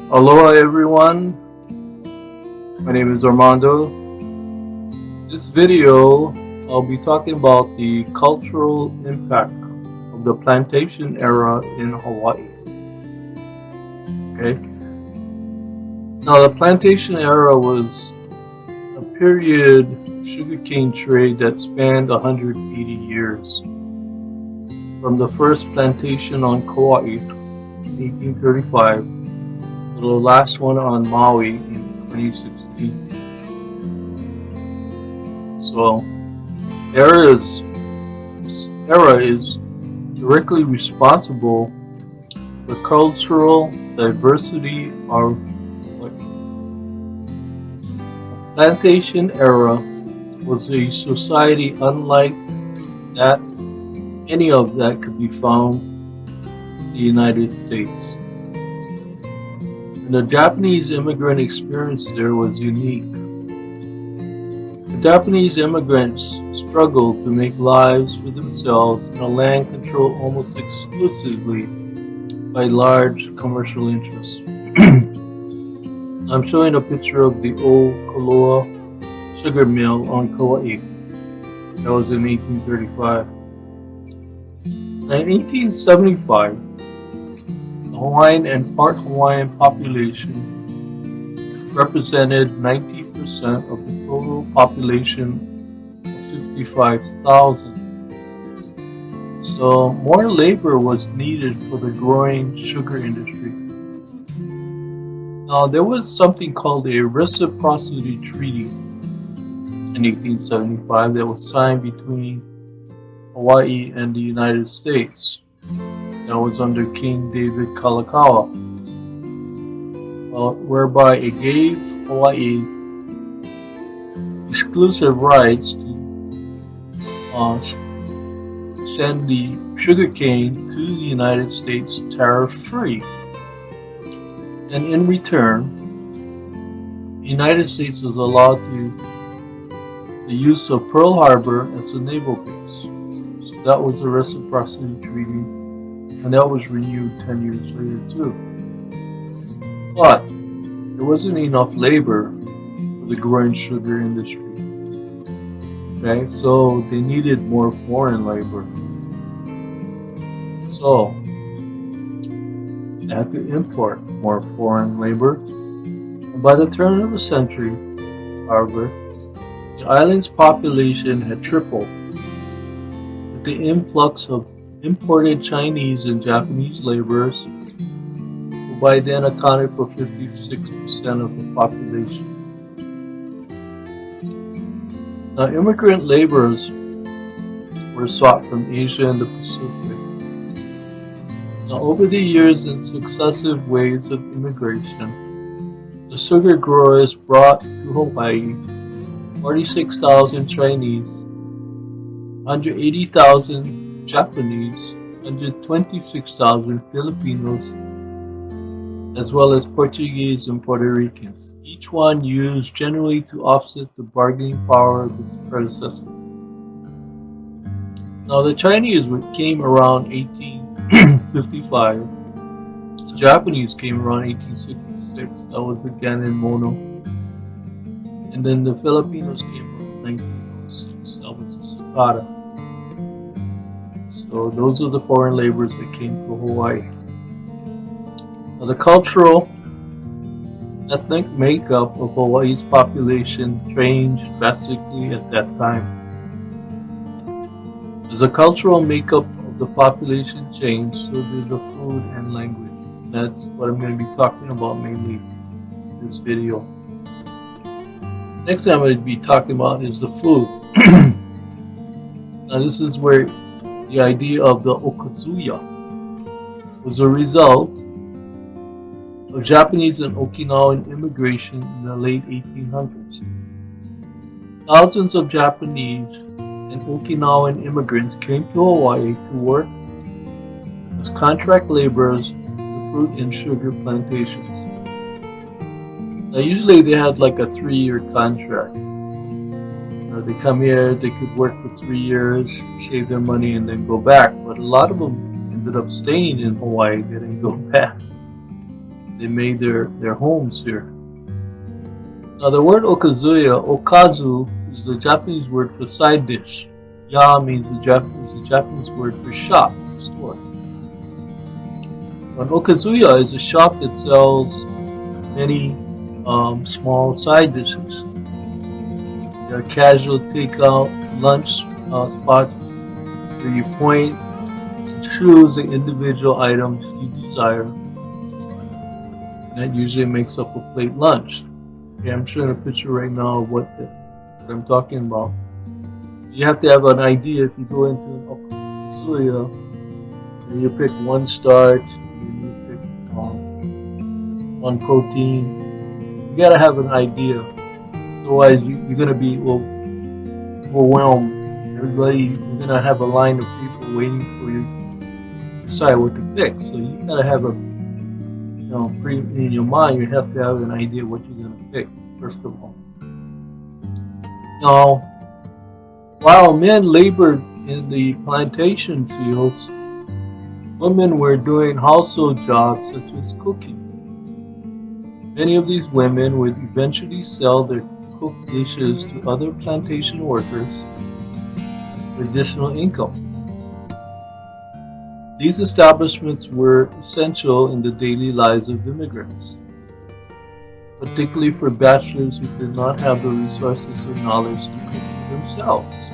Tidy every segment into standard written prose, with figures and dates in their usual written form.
Aloha everyone, my name is Armando. This video I'll be talking about the cultural impact of the plantation era in Hawaii. Okay. Now the plantation era was a period of sugarcane trade that spanned 180 years. From the first plantation on Kauai in 1835 to the last one on Maui in 2016. So, this era is directly responsible for cultural diversity of Hawaii. The plantation era was a society unlike that any of that could be found in the United States. And the Japanese immigrant experience there was unique. The Japanese immigrants struggled to make lives for themselves in a land controlled almost exclusively by large commercial interests. I'm showing a picture of the old Koloa sugar mill on Kauai. That was in 1835. In 1875, the Hawaiian and part Hawaiian population represented 90% of the total population of 55,000. So more labor was needed for the growing sugar industry. Now there was something called a reciprocity treaty in 1875 that was signed between Hawaii and the United States. That was under King David Kalakaua, whereby it gave Hawaii exclusive rights to send the sugarcane to the United States tariff-free. And in return, the United States was allowed the use of Pearl Harbor as a naval base. So that was a reciprocity treaty, and that was renewed 10 years later too. But there wasn't enough labor for the growing sugar industry. Okay, so they needed more foreign labor. So they had to import more foreign labor. And by the turn of the century, however, the island's population had tripled, with the influx of imported Chinese and Japanese laborers, who by then accounted for 56% of the population. Now, immigrant laborers were sought from Asia and the Pacific. Now, over the years and successive waves of immigration, the sugar growers brought to Hawaii 46,000 Chinese, 180,000 Japanese, 126,000 Filipinos, as well as Portuguese and Puerto Ricans, each one used generally to offset the bargaining power of its predecessor. Now the Chinese came around 1855, the Japanese came around 1866, that was again in Mono, and then the Filipinos came around 1906, that was the Sakata. So those are the foreign laborers that came to Hawaii. Now, the cultural, ethnic makeup of Hawaii's population changed drastically at that time. As the cultural makeup of the population changed, so did the food and language. That's what I'm going to be talking about mainly in this video. Next thing I'm going to be talking about is the food. Now this is where the idea of the Okazuya was a result of Japanese and Okinawan immigration in the late 1800s. Thousands of Japanese and Okinawan immigrants came to Hawaii to work as contract laborers in fruit and sugar plantations. Now usually they had like a 3-year contract. They come here, they could work for 3 years, save their money, and then go back. But a lot of them ended up staying in Hawaii, they didn't go back. They made their homes here. Now the word Okazuya, Okazu, is the Japanese word for side dish. Ya means the Japanese word for shop, store. An Okazuya is a shop that sells many small side dishes. There are casual takeout lunch spots where you point to choose the individual items you desire. That usually makes up a plate lunch. Okay, I'm showing a picture right now of what I'm talking about. You have to have an idea if you go into an Okazuya and you pick one starch, and you pick one protein. You gotta have an idea. Otherwise, you're gonna be overwhelmed. You're gonna have a line of people waiting for you to decide what to pick. So you gotta have in your mind, you have to have an idea what you're gonna pick first of all. Now, while men labored in the plantation fields, women were doing household jobs such as cooking. Many of these women would eventually sell their cooked dishes to other plantation workers for additional income. These establishments were essential in the daily lives of immigrants, particularly for bachelors who did not have the resources or knowledge to cook for themselves.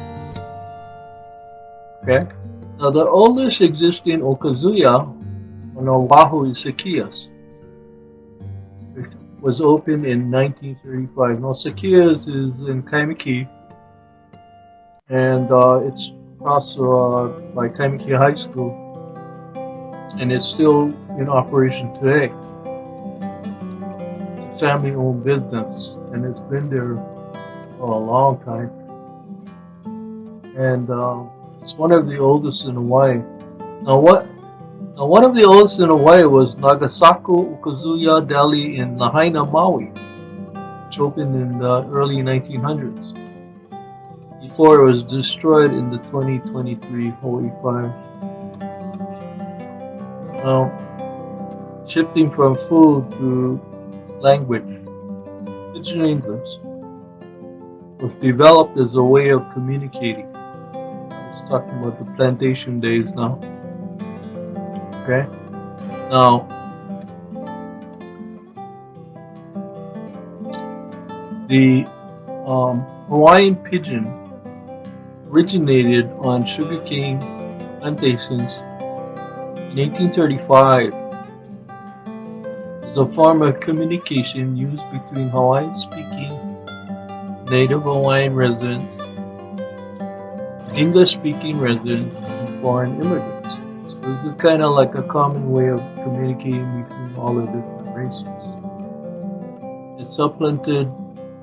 Okay? Now, the oldest existing Okazuya on Oahu is Sakia's. It was opened in 1935. Now, Sakia's is in Kaimiki, and it's across by Kaimiki High School, and it's still in operation today. It's a family-owned business, and it's been there for a long time. And it's one of the oldest in Hawaii. Now, one of the oldest in Hawaii was Nagasaku Okazuya Deli in Lahaina, Maui, which opened in the early 1900s, before it was destroyed in the 2023 Hawaii fire. Now, shifting from food to language, Pigeon English was developed as a way of communicating. I was talking about the plantation days now. Okay? Now, the Hawaiian Pigeon originated on sugarcane plantations in 1835 as a form of communication used between Hawaiian-speaking native Hawaiian residents, English-speaking residents, and foreign immigrants. So this is kind of like a common way of communicating between all the different races. It supplanted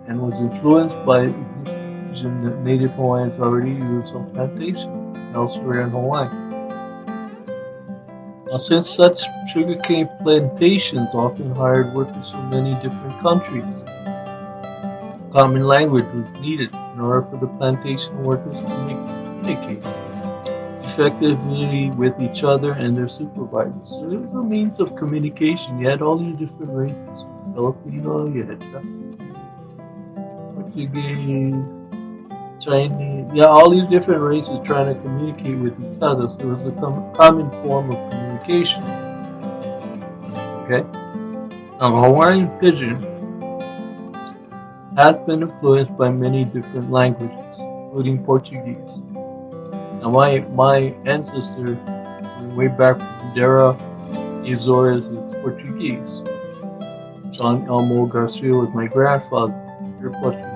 and was influenced by existing that native Hawaiians already used on plantations elsewhere in Hawaii. Now, since such sugarcane plantations often hired workers from many different countries, common language was needed in order for the plantation workers to communicate effectively with each other and their supervisors. So it was a means of communication. You had all your different races. Filipino, you had Japanese, Portuguese, Chinese. Yeah, all these different races trying to communicate with each other. So it was a common form of communication. Okay? Now, Hawaiian Pigeon has been influenced by many different languages, including Portuguese. Now, my ancestor, way back from Dera Azores, is Portuguese. John Elmo Garcia was my grandfather. They're Portuguese.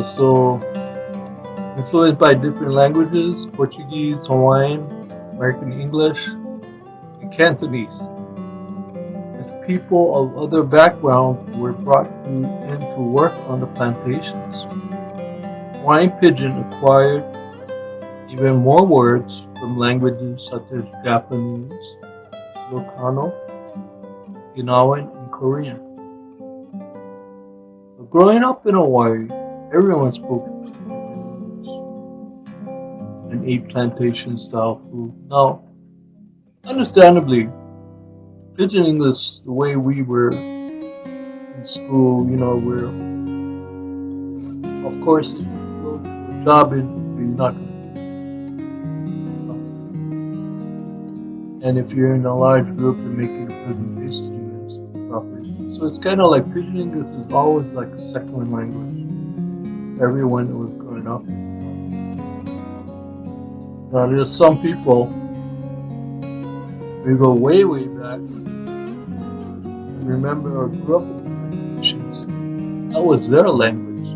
So, influenced by different languages: Portuguese, Hawaiian, American English, and Cantonese. As people of other backgrounds were brought in to work on the plantations, Hawaiian Pigeon acquired even more words from languages such as Japanese, Ilocano, Okinawan, and Korean. So growing up in Hawaii, everyone spoke English and ate plantation-style food. Now, understandably, Pigeon English, the way we were in school, we're, of course, if you go to a job interview, you're not going to, and if you're in a large group and making a presentation, you have to speak properly. So it's kind of like Pigeon English is always like a second language. Everyone that was growing up. Now there's some people, we go way, way back. I remember I grew up in the plantations. That was their language.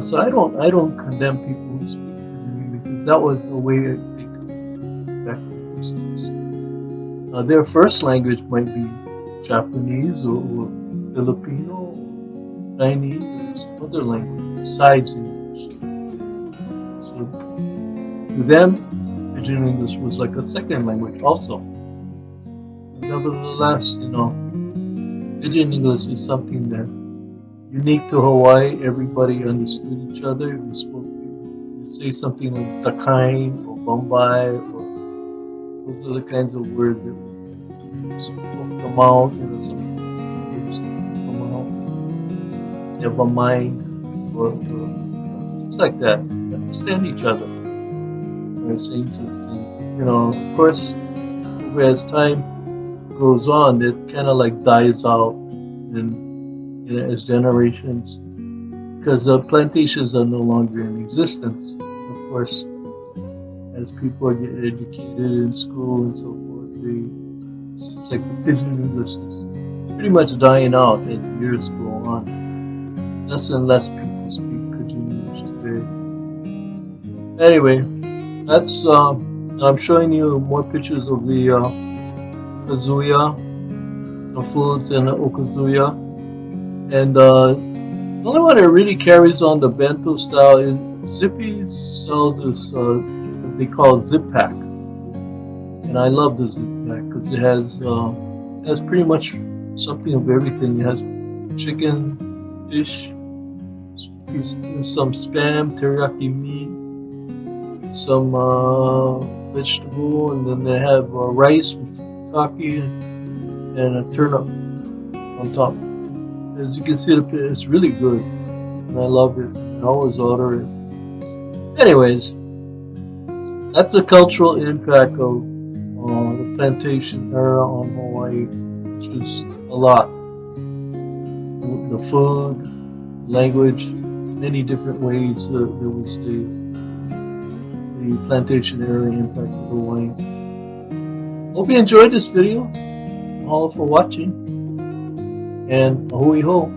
So I don't condemn people who speak Pidgin because that was the way they could back themselves. Their first language might be Japanese or Filipino or Chinese or some other language besides English. So to them, Pigeon English was like a second language also. Nevertheless, Pigeon English is something that unique to Hawaii. Everybody understood each other. We spoke. You say something like "takain" or "bombay," or those are the kinds of words that we spoke them out. Some words come out. Never mind, or things like that. We understand each other. Of course, as time goes on, it kind of like dies out, and as generations, because the plantations are no longer in existence. Of course, as people get educated in school and so forth, it seems like the Pigeon English is pretty much dying out as years go on. Less and less people speak Pigeon English today. Anyway, that's I'm showing you more pictures of the Okazuya, the foods in Okazuya. And the only one that really carries on the bento style is Zippy sells this what they call zip pack, and I love the zip pack because it has pretty much something of everything. It has chicken, fish, some spam, teriyaki meat, some vegetable, and then they have rice with sake and a turnip on top. As you can see, it's really good, and I love it. I always order it. Anyways, that's a cultural impact of the plantation era on Hawaii, which is a lot. The food, language, many different ways there was the plantation era impact of Hawaii. Hope you enjoyed this video. All for watching. And ahui ho.